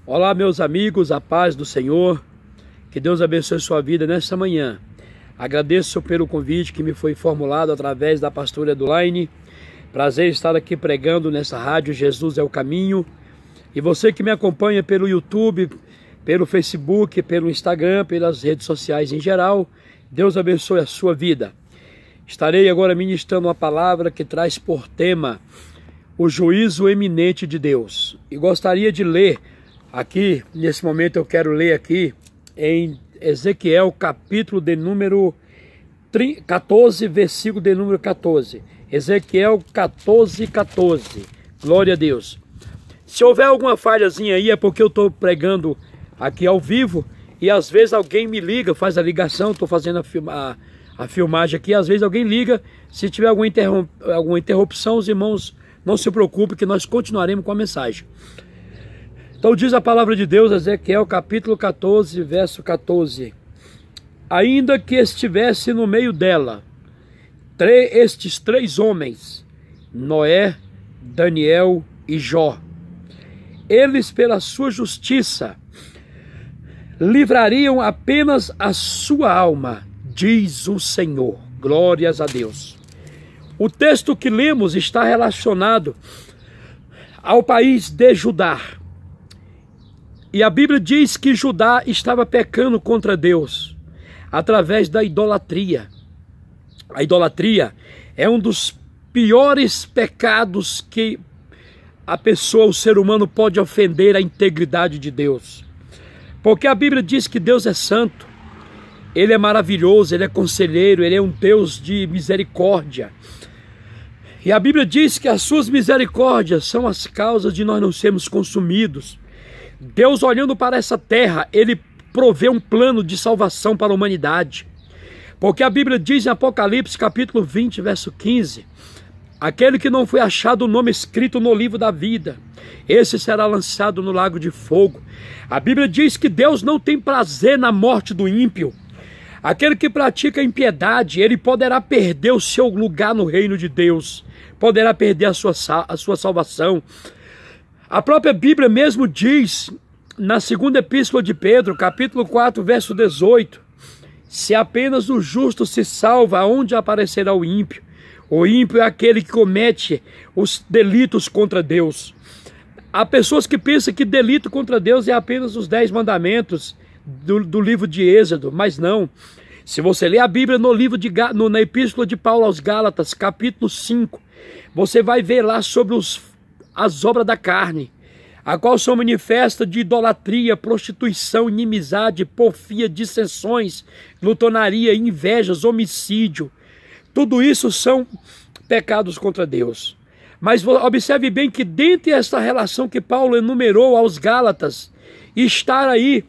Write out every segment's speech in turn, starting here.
Olá, meus amigos, a paz do Senhor, que Deus abençoe sua vida nesta manhã. Agradeço pelo convite que me foi formulado através da pastora Edulaine. Prazer estar aqui pregando nessa rádio Jesus é o Caminho. E você que me acompanha pelo YouTube, pelo Facebook, pelo Instagram, pelas redes sociais em geral, Deus abençoe a sua vida. Estarei agora ministrando uma palavra que traz por tema o juízo eminente de Deus. E gostaria de ler aqui, nesse momento eu quero ler aqui em Ezequiel capítulo de número 14, versículo de número 14. Ezequiel 14, 14. Glória a Deus. Se houver alguma falhazinha aí é porque eu estou pregando aqui ao vivo e às vezes alguém me liga, faz a ligação, estou fazendo a filmagem aqui, às vezes alguém liga. Se tiver alguma interrupção, os irmãos não se preocupem que nós continuaremos com a mensagem. Então diz a palavra de Deus, Ezequiel capítulo 14, verso 14. Ainda que estivesse no meio dela estes três homens, Noé, Daniel e Jó, eles pela sua justiça livrariam apenas a sua alma, diz o Senhor. Glórias a Deus. O texto que lemos está relacionado ao país de Judá. E a Bíblia diz que Judá estava pecando contra Deus através da idolatria. A idolatria é um dos piores pecados que a pessoa, o ser humano, pode ofender a integridade de Deus. Porque a Bíblia diz que Deus é santo, Ele é maravilhoso, Ele é conselheiro, Ele é um Deus de misericórdia. E a Bíblia diz que as suas misericórdias são as causas de nós não sermos consumidos. Deus, olhando para essa terra, Ele provê um plano de salvação para a humanidade. Porque a Bíblia diz em Apocalipse capítulo 20, verso 15, aquele que não foi achado o nome escrito no livro da vida, esse será lançado no lago de fogo. A Bíblia diz que Deus não tem prazer na morte do ímpio. Aquele que pratica impiedade, ele poderá perder o seu lugar no reino de Deus, poderá perder a sua salvação. A própria Bíblia mesmo diz, na segunda epístola de Pedro, capítulo 4, verso 18, se apenas o justo se salva, aonde aparecerá o ímpio? O ímpio é aquele que comete os delitos contra Deus. Há pessoas que pensam que delito contra Deus é apenas os 10 mandamentos do livro de Êxodo, mas não. Se você ler a Bíblia na epístola de Paulo aos Gálatas, capítulo 5, você vai ver lá sobre as obras da carne, a qual são manifestas de idolatria, prostituição, inimizade, porfia, dissensões, glutonaria, invejas, homicídio. Tudo isso são pecados contra Deus. Mas observe bem que dentro dessa relação que Paulo enumerou aos Gálatas, está aí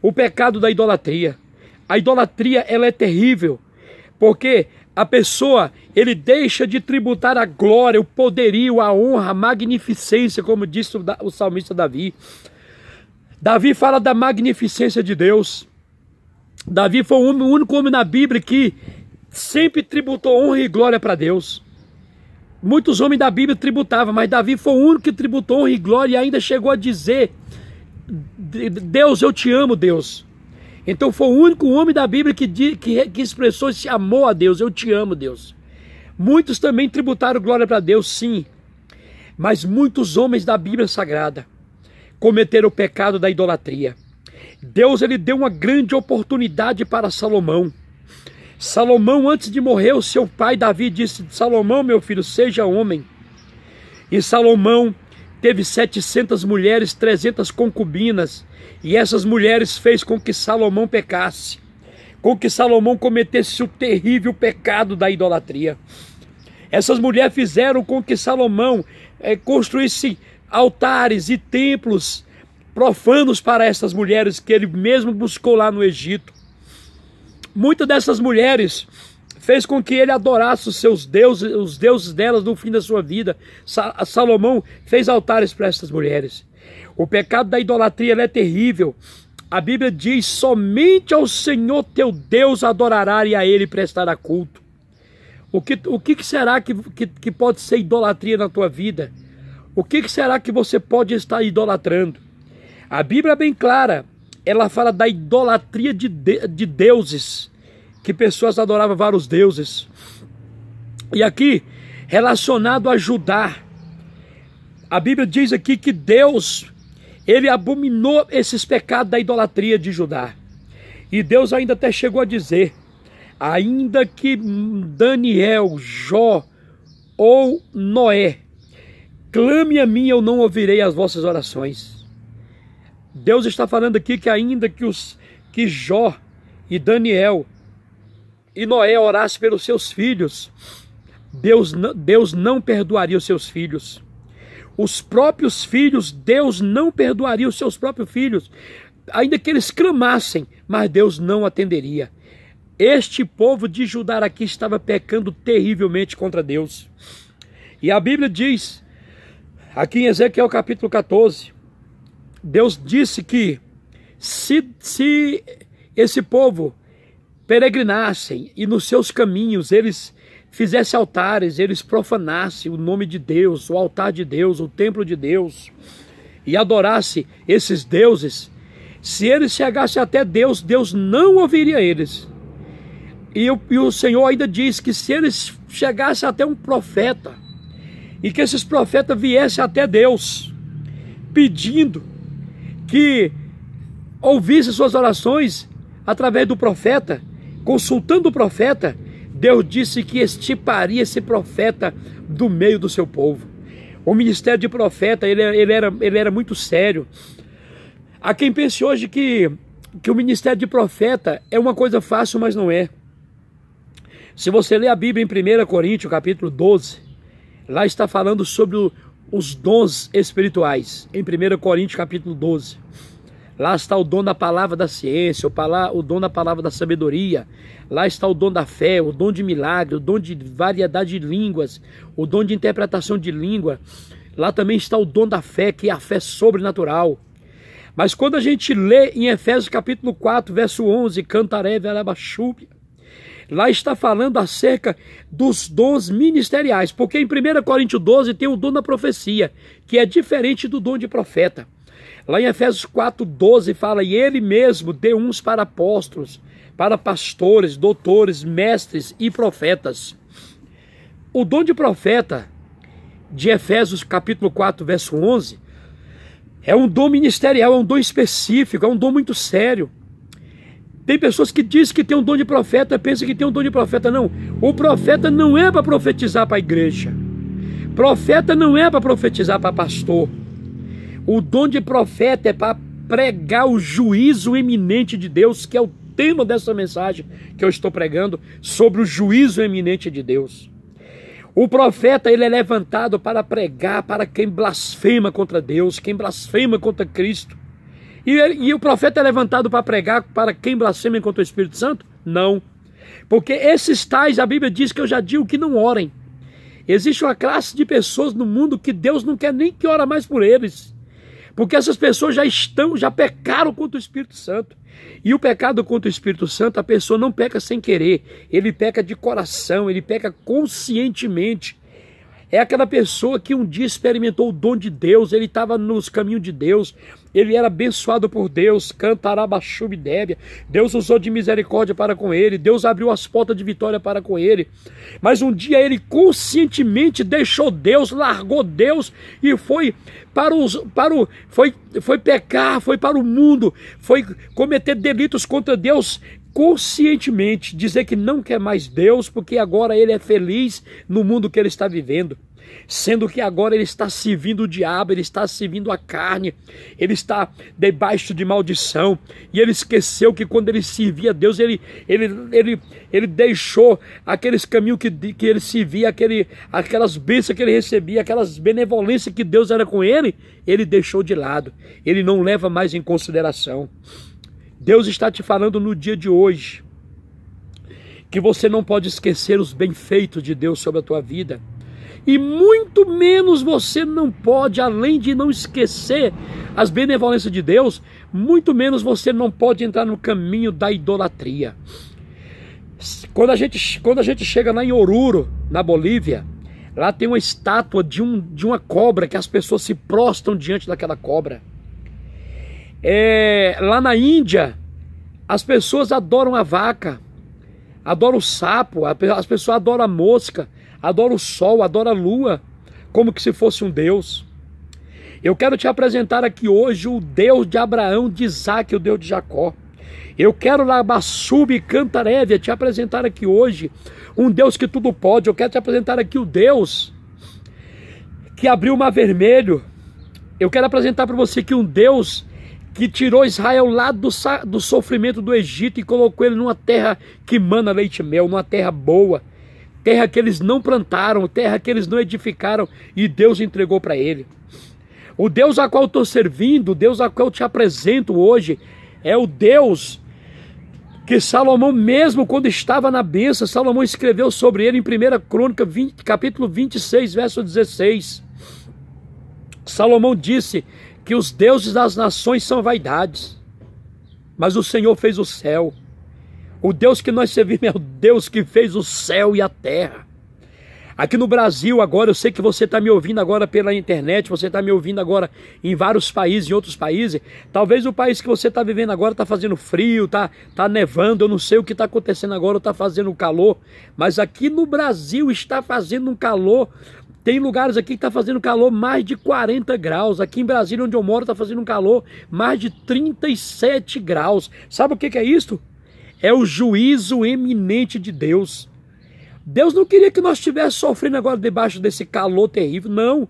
o pecado da idolatria. A idolatria, ela é terrível, porque a pessoa, ele deixa de tributar a glória, o poderio, a honra, a magnificência, como disse o salmista Davi. Davi fala da magnificência de Deus. Davi foi o único homem na Bíblia que sempre tributou honra e glória para Deus. Muitos homens da Bíblia tributavam, mas Davi foi o único que tributou honra e glória e ainda chegou a dizer: Deus, eu te amo, Deus. Então foi o único homem da Bíblia que expressou esse amor a Deus. Eu te amo, Deus. Muitos também tributaram glória para Deus, sim. Mas muitos homens da Bíblia Sagrada cometeram o pecado da idolatria. Deus, ele deu uma grande oportunidade para Salomão. Salomão, antes de morrer, o seu pai Davi disse: Salomão, meu filho, seja homem. E Salomão teve 700 mulheres, 300 concubinas. E essas mulheres fez com que Salomão pecasse, com que Salomão cometesse o terrível pecado da idolatria. Essas mulheres fizeram com que Salomão construísse altares e templos profanos para essas mulheres que ele mesmo buscou lá no Egito. Muitas dessas mulheres fez com que ele adorasse os seus deuses, os deuses delas no fim da sua vida. Salomão fez altares para essas mulheres. O pecado da idolatria é terrível. A Bíblia diz: somente ao Senhor teu Deus adorará e a Ele prestará culto. O que será que pode ser idolatria na tua vida? O que será que você pode estar idolatrando? A Bíblia é bem clara, ela fala da idolatria de deuses, que pessoas adoravam vários deuses. E aqui, relacionado a Judá, a Bíblia diz aqui que Deus, ele abominou esses pecados da idolatria de Judá. E Deus ainda até chegou a dizer, ainda que Daniel, Jó ou Noé clame a mim, eu não ouvirei as vossas orações. Deus está falando aqui que ainda que Jó e Daniel e Noé orassem pelos seus filhos, Deus não perdoaria os seus filhos. Os próprios filhos, Deus não perdoaria os seus próprios filhos, ainda que eles clamassem, mas Deus não atenderia. Este povo de Judá aqui estava pecando terrivelmente contra Deus. E a Bíblia diz, aqui em Ezequiel capítulo 14, Deus disse que se esse povo peregrinassem e nos seus caminhos eles fizessem altares, eles profanassem o nome de Deus, o altar de Deus, o templo de Deus, e adorassem esses deuses, se eles chegassem até Deus, Deus não ouviria eles. E o Senhor ainda diz que se eles chegassem até um profeta, e que esses profetas viessem até Deus, pedindo que ouvisse suas orações através do profeta, consultando o profeta, Deus disse que extirparia esse profeta do meio do seu povo. O ministério de profeta, ele era muito sério. Há quem pense hoje que o ministério de profeta é uma coisa fácil, mas não é. Se você ler a Bíblia em 1 Coríntios capítulo 12, lá está falando sobre os dons espirituais, em 1 Coríntios capítulo 12. Lá está o dom da palavra da ciência, o dom da palavra da sabedoria. Lá está o dom da fé, o dom de milagre, o dom de variedade de línguas, o dom de interpretação de língua. Lá também está o dom da fé, que é a fé sobrenatural. Mas quando a gente lê em Efésios capítulo 4, verso 11, cantaré verabachúbia, lá está falando acerca dos dons ministeriais, porque em 1 Coríntios 12 tem o dom da profecia, que é diferente do dom de profeta. Lá em Efésios 4:12 fala, e ele mesmo deu uns para apóstolos, para pastores, doutores, mestres e profetas. O dom de profeta, de Efésios capítulo 4, verso 11, é um dom ministerial, é um dom específico, é um dom muito sério. Tem pessoas que dizem que tem um dom de profeta, pensam que tem um dom de profeta. Não, o profeta não é para profetizar para a igreja. Profeta não é para profetizar para pastor. O dom de profeta é para pregar o juízo eminente de Deus, que é o tema dessa mensagem que eu estou pregando, sobre o juízo eminente de Deus. O profeta, ele é levantado para pregar para quem blasfema contra Deus, quem blasfema contra Cristo. E o profeta é levantado para pregar para quem blasfema contra o Espírito Santo? Não. Porque esses tais, a Bíblia diz que eu já digo que não orem. Existe uma classe de pessoas no mundo que Deus não quer nem que ora mais por eles. Porque essas pessoas já pecaram contra o Espírito Santo. E o pecado contra o Espírito Santo, a pessoa não peca sem querer. Ele peca de coração, ele peca conscientemente. É aquela pessoa que um dia experimentou o dom de Deus, ele estava nos caminhos de Deus, ele era abençoado por Deus, cantarabachubidébia, Deus usou de misericórdia para com ele, Deus abriu as portas de vitória para com ele, mas um dia ele conscientemente deixou Deus, largou Deus e foi pecar, foi para o mundo, foi cometer delitos contra Deus, conscientemente, dizer que não quer mais Deus, porque agora ele é feliz no mundo que ele está vivendo, sendo que agora ele está servindo o diabo, ele está servindo a carne, ele está debaixo de maldição, e ele esqueceu que quando ele servia a Deus, ele deixou aqueles caminhos que ele servia, aquelas bênçãos que ele recebia, aquelas benevolências que Deus era com ele deixou de lado, ele não leva mais em consideração. Deus está te falando no dia de hoje que você não pode esquecer os bem-feitos de Deus sobre a tua vida. E muito menos você não pode, além de não esquecer as benevolências de Deus, muito menos você não pode entrar no caminho da idolatria. Quando a gente chega lá em Oruro, na Bolívia, lá tem uma estátua de uma cobra que as pessoas se prostram diante daquela cobra. Lá na Índia, as pessoas adoram a vaca, adoram o sapo, as pessoas adoram a mosca, adoram o sol, adoram a lua, como que se fosse um Deus. Eu quero te apresentar aqui hoje o Deus de Abraão, de Isaac, o Deus de Jacó. Eu quero Labassub Cantarévia te apresentar aqui hoje um Deus que tudo pode. Eu quero te apresentar aqui o Deus que abriu o mar vermelho. Eu quero apresentar para você aqui um Deus que tirou Israel lá do sofrimento do Egito e colocou ele numa terra que mana leite e mel, numa terra boa, terra que eles não plantaram, terra que eles não edificaram, e Deus entregou para ele. O Deus a qual eu estou servindo, o Deus a qual eu te apresento hoje, é o Deus que Salomão, mesmo quando estava na bênção, Salomão escreveu sobre ele em 1 Crônica, capítulo 26, verso 16. Salomão disse que os deuses das nações são vaidades, mas o Senhor fez o céu. O Deus que nós servimos é o Deus que fez o céu e a terra. Aqui no Brasil agora, eu sei que você está me ouvindo agora pela internet, você está me ouvindo agora em vários países, em outros países. Talvez o país que você está vivendo agora está fazendo frio, tá nevando, eu não sei o que está acontecendo agora, está fazendo calor. Mas aqui no Brasil está fazendo um calor. Tem lugares aqui que está fazendo calor mais de 40 graus. Aqui em Brasília, onde eu moro, está fazendo um calor mais de 37 graus. Sabe o que é isso? É o juízo eminente de Deus. Deus não queria que nós estivéssemos sofrendo agora debaixo desse calor terrível, não.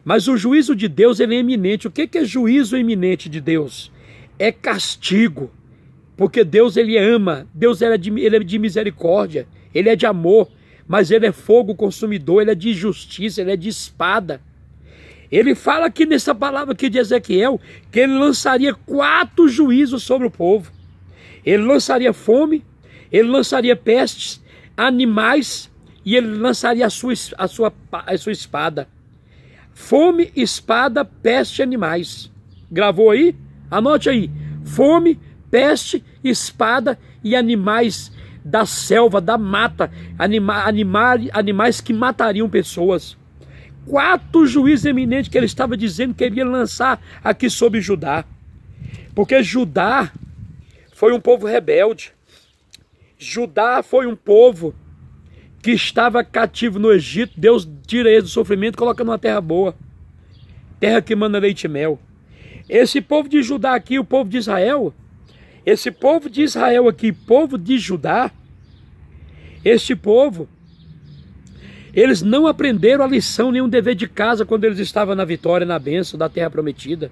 Mas o juízo de Deus, ele é eminente. O que é juízo eminente de Deus? É castigo. Porque Deus, ele ama. Deus, ele é de misericórdia. Ele é de amor. Mas ele é fogo consumidor. Ele é de justiça. Ele é de espada. Ele fala aqui nessa palavra aqui de Ezequiel que ele lançaria 4 juízos sobre o povo. Ele lançaria fome. Ele lançaria pestes, animais, e ele lançaria a sua espada. Fome, espada, peste, animais. Gravou aí? Anote aí. Fome, peste, espada e animais da selva, da mata. Animais que matariam pessoas. 4 juízos eminentes que ele estava dizendo que ele ia lançar aqui sobre Judá. Porque Judá foi um povo rebelde. Judá foi um povo que estava cativo no Egito. Deus tira eles do sofrimento e coloca numa terra boa, terra que mana leite e mel. Esse povo de Judá aqui, o povo de Israel, esse povo de Israel aqui, povo de Judá, este povo, eles não aprenderam a lição nem o dever de casa quando eles estavam na vitória, na bênção da terra prometida.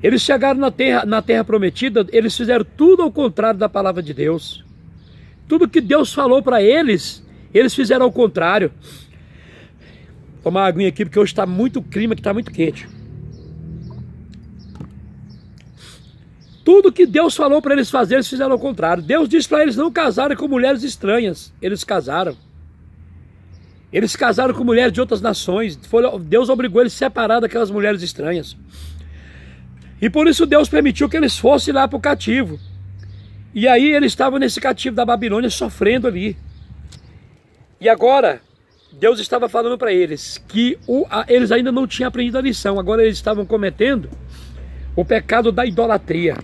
Eles chegaram na terra prometida, eles fizeram tudo ao contrário da palavra de Deus. Tudo que Deus falou para eles, eles fizeram ao contrário. Vou tomar uma aguinha aqui, porque hoje está muito clima, que está muito quente. Tudo que Deus falou para eles fazer, eles fizeram ao contrário. Deus disse para eles não casarem com mulheres estranhas. Eles casaram. Eles casaram com mulheres de outras nações. Deus obrigou eles a separar daquelas mulheres estranhas. E por isso Deus permitiu que eles fossem lá para o cativo. E aí eles estavam nesse cativo da Babilônia sofrendo ali. E agora Deus estava falando para eles que eles ainda não tinham aprendido a lição. Agora eles estavam cometendo o pecado da idolatria.